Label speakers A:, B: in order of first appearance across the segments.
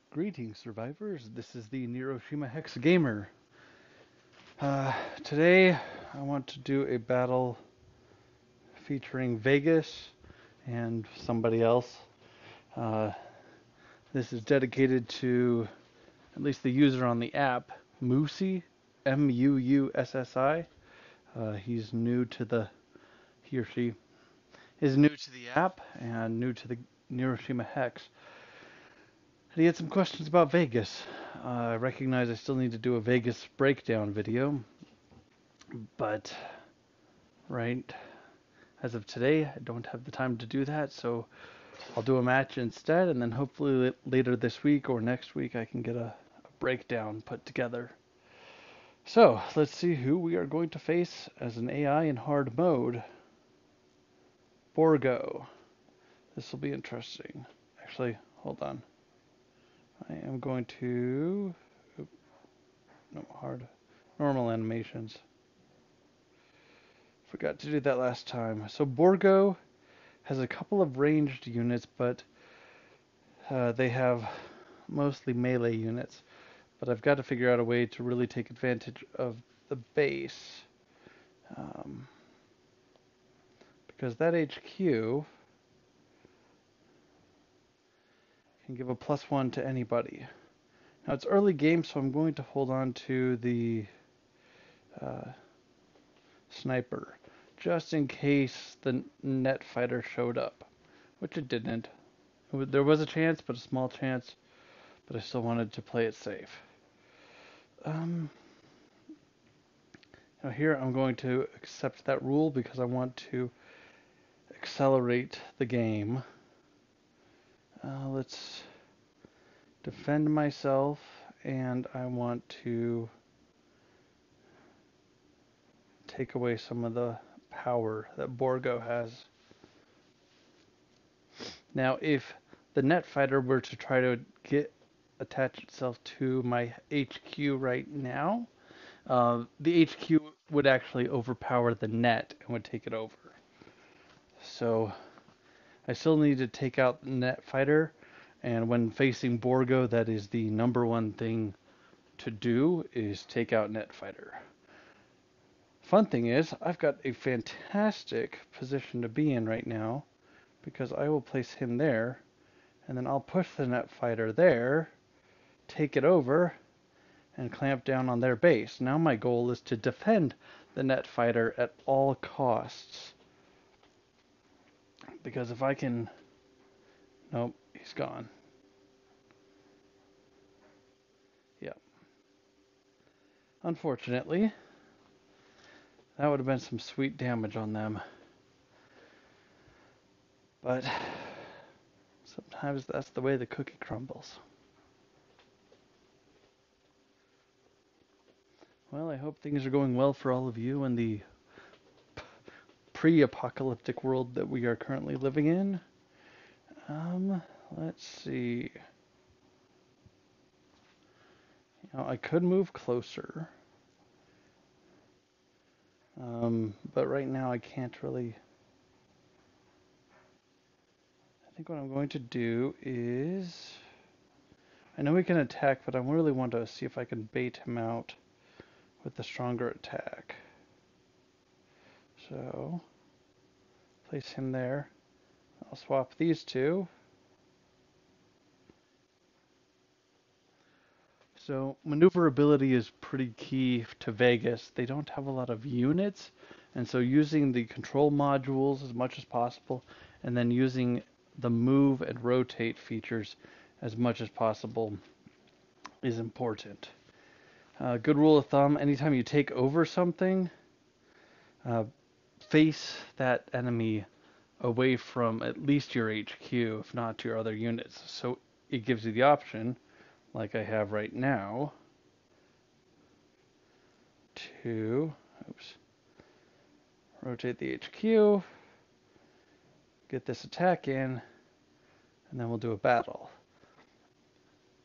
A: Greetings, survivors. This is the Neuroshima Hex gamer. Today, I want to do a battle featuring Vegas and somebody else. Uh, this is dedicated to at least the user on the app, Moosey, Muussi. He's new to he or she is new to the app and new to the Neuroshima Hex. And he had some questions about Vegas. I recognize I still need to do a Vegas breakdown video, but right as of today, I don't have the time to do that, so I'll do a match instead, and then hopefully later this week or next week I can get a breakdown put together. So, let's see who we are going to face as an AI in hard mode. Borgo. This will be interesting. Actually, hold on. I am going to... No, hard. Normal animations. Forgot to do that last time. So Borgo has a couple of ranged units, but they have mostly melee units. But I've got to figure out a way to really take advantage of the base. Because that HQ can give a +1 to anybody. Now it's early game, so I'm going to hold on to the sniper, just in case the net fighter showed up, which it didn't. There was a chance, but a small chance, but I still wanted to play it safe. Now here I'm going to accept that rule because I want to accelerate the game. Let's defend myself, and I want to take away some of the power that Borgo has. Now, if the net fighter were to try to attach itself to my HQ right now, the HQ would actually overpower the net and would take it over. So I still need to take out the net fighter, and when facing Borgo, that is the number one thing to do, is take out net fighter. Fun thing is, I've got a fantastic position to be in right now, because I will place him there, and then I'll push the net fighter there, take it over, and clamp down on their base. Now my goal is to defend the net fighter at all costs. Because if I can... Nope, he's gone. Yep. Unfortunately, that would have been some sweet damage on them. But sometimes that's the way the cookie crumbles. Well, I hope things are going well for all of you in the pre-apocalyptic world that we are currently living in. Let's see. I could move closer. But right now I can't really... I think what I'm going to do is... I know he can attack, but I really want to see if I can bait him out with the stronger attack. So, place him there. I'll swap these two. So, maneuverability is pretty key to Vegas. They don't have a lot of units, and so using the control modules as much as possible, and then using the move and rotate features as much as possible is important. Good rule of thumb, anytime you take over something, face that enemy away from at least your HQ, if not your other units. So it gives you the option, like I have right now, to rotate the HQ, get this attack in, and then we'll do a battle.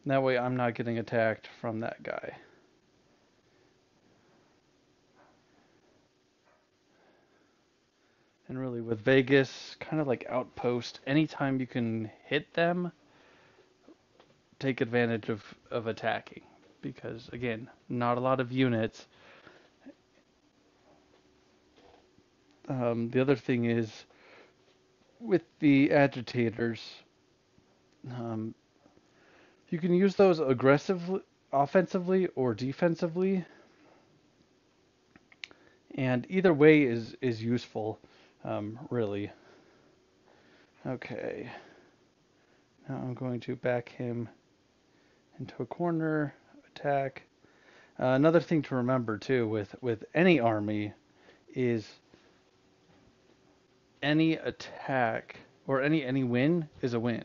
A: That way I'm not getting attacked from that guy. And really with Vegas, kind of like Outpost, anytime you can hit them, take advantage of attacking. Because, again, not a lot of units. The other thing is, with the agitators, um, you can use those aggressively, offensively, or defensively. And either way is useful, really. Okay. Now I'm going to back him into a corner, attack. Another thing to remember too with any army is any attack or any win is a win.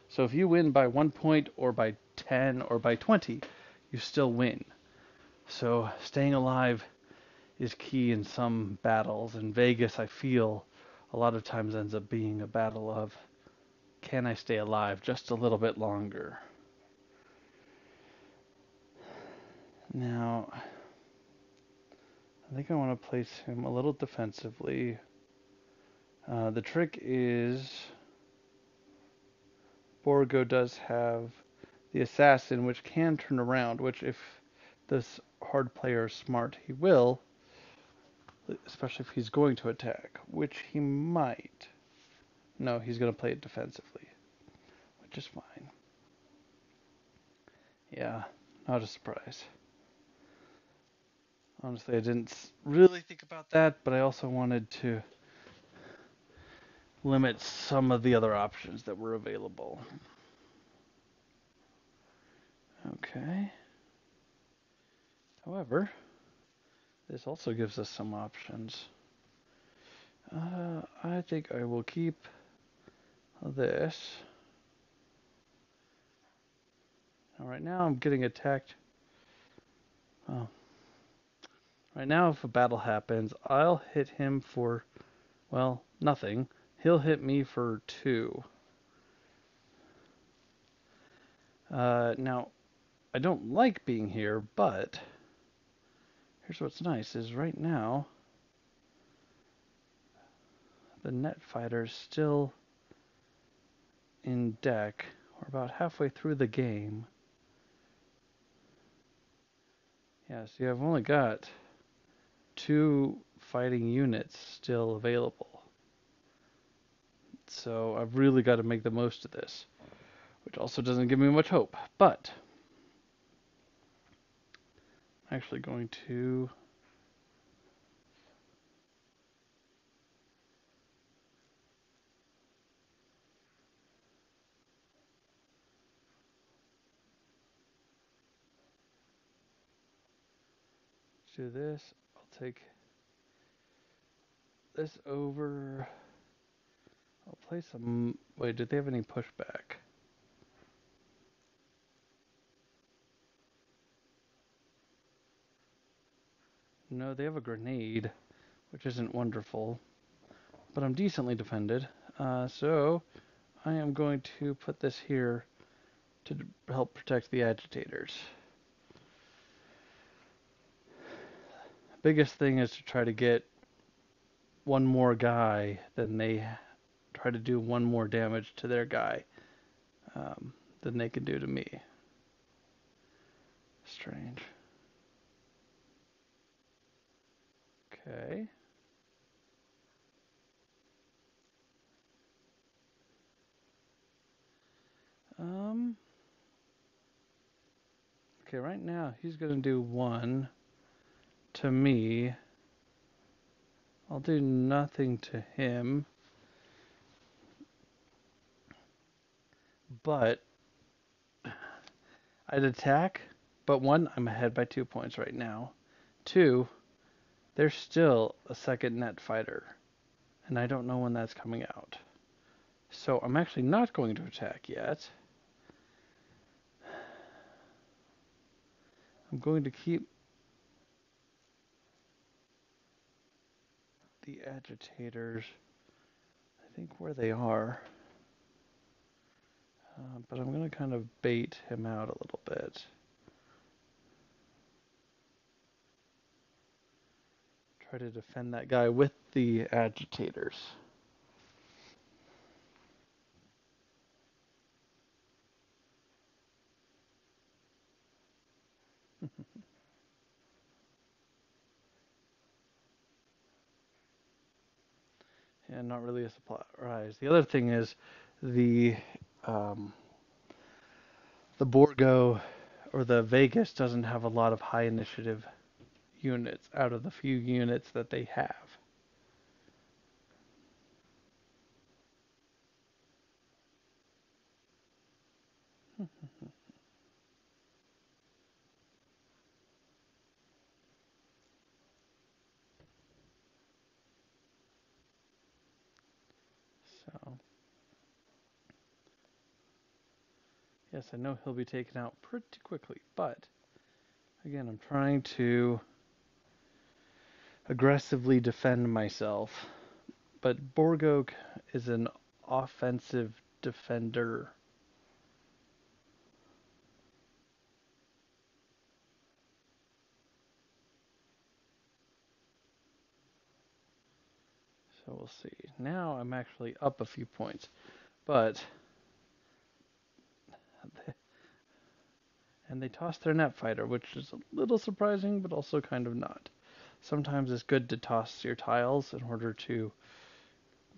A: So if you win by 1 point or by 10 or by 20, you still win. So staying alive is key in some battles, and Vegas, I feel, a lot of times ends up being a battle of, can I stay alive just a little bit longer? Now, I think I want to place him a little defensively. The trick is Borgo does have the assassin, which can turn around, which if this hard player is smart, he will, especially if he's going to attack, which he might. No, he's going to play it defensively, which is fine. Yeah, not a surprise. Honestly, I didn't really think about that, but I also wanted to limit some of the other options that were available. Okay. However, this also gives us some options. I think I will keep this. Now, right now I'm getting attacked. Oh. Right now, if a battle happens, I'll hit him for, well, nothing. He'll hit me for 2. Now, I don't like being here, but here's what's nice, is right now, the net fighter's still in deck. We're about halfway through the game. Yeah, see, I've only got 2 fighting units still available. So I've really got to make the most of this, which also doesn't give me much hope. But I'm actually going to do this. I'll take this over. I'll play some. Wait, did they have any pushback? No, they have a grenade, which isn't wonderful. But I'm decently defended. So I am going to put this here to help protect the agitators. Biggest thing is to try to get one more guy, then they try to do one more damage to their guy than they can do to me. Strange. Okay. Okay, right now he's gonna do 1 to me. I'll do nothing to him. But I'd attack, but 1, I'm ahead by 2 points right now. 2, there's still a second net fighter, and I don't know when that's coming out. So I'm actually not going to attack yet. I'm going to keep the agitators, I think, where they are. But I'm going to kind of bait him out a little bit. Try to defend that guy with the agitators. And not really a surprise. The other thing is the um, the Borgo or the Vegas doesn't have a lot of high initiative units out of the few units that they have. So, yes, I know he'll be taken out pretty quickly, but again, I'm trying to aggressively defend myself. But Borgo is an offensive defender. So we'll see. Now I'm actually up a few points, but and they tossed their net fighter, which is a little surprising, but also kind of not. Sometimes it's good to toss your tiles in order to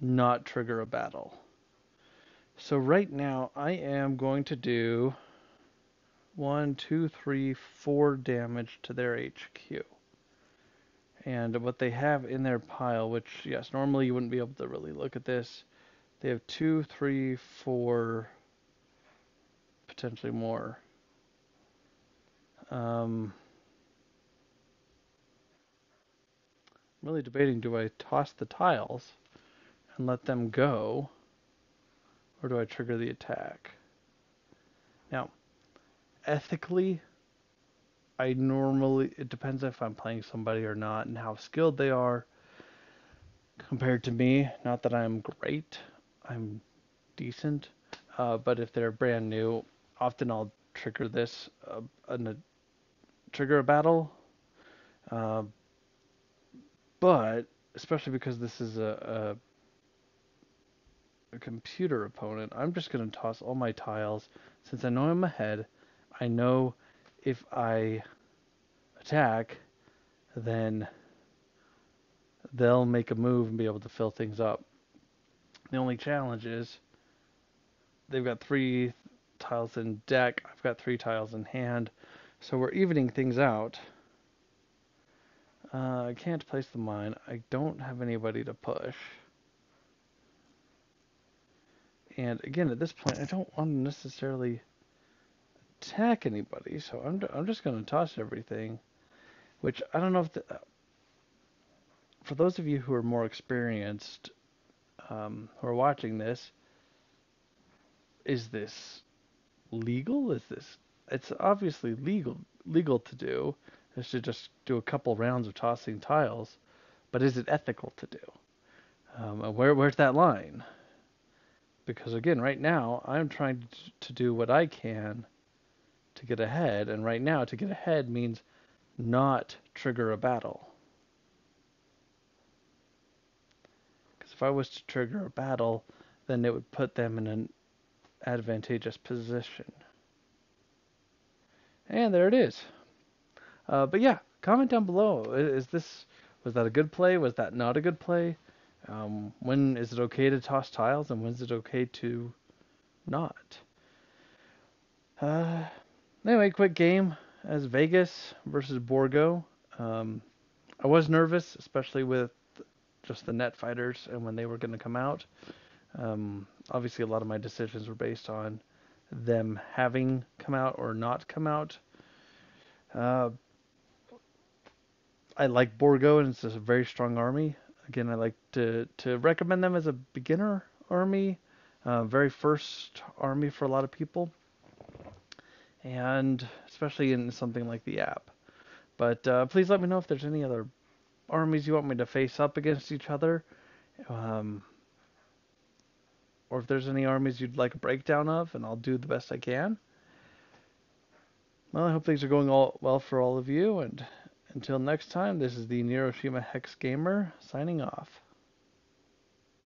A: not trigger a battle. So right now I am going to do 1, 2, 3, 4 damage to their HQ. And what they have in their pile, which, yes, normally you wouldn't be able to really look at this. They have 2, 3, 4, potentially more. I'm really debating, do I toss the tiles and let them go, or do I trigger the attack? Now, ethically, it depends if I'm playing somebody or not and how skilled they are compared to me. Not that I'm great, I'm decent, but if they're brand new, often I'll trigger this, trigger a battle, uh, but especially because this is a computer opponent, I'm just going to toss all my tiles. Since I know I'm ahead, I know if I attack, then they'll make a move and be able to fill things up. The only challenge is they've got 3 tiles in deck, I've got 3 tiles in hand, so we're evening things out. I can't place the mine. I don't have anybody to push. And again, at this point, I don't want to necessarily attack anybody, so I'm just going to toss everything. Which I don't know if for those of you who are more experienced, who are watching this, is this legal? It's obviously legal to do, is to just do a couple rounds of tossing tiles, but is it ethical to do? Where's that line? Because again, right now I'm trying to do what I can to get ahead, and right now to get ahead means not trigger a battle. Because if I was to trigger a battle, then it would put them in an advantageous position. And there it is. But yeah, comment down below. Was that a good play? Was that not a good play? When is it okay to toss tiles, and when is it okay to not? Anyway, quick game as Vegas versus Borgo. I was nervous, especially with just the net fighters and when they were going to come out. Obviously, a lot of my decisions were based on them having come out or not come out. I like Borgo, and it's a very strong army. Again, I like to recommend them as a beginner army, very first army for a lot of people, and especially in something like the app. But please let me know if there's any other armies you want me to face up against each other, um, or if there's any armies you'd like a breakdown of, and I'll do the best I can. Well, I hope things are going all well for all of you, and until next time, this is the Neuroshima Hex Gamer signing off.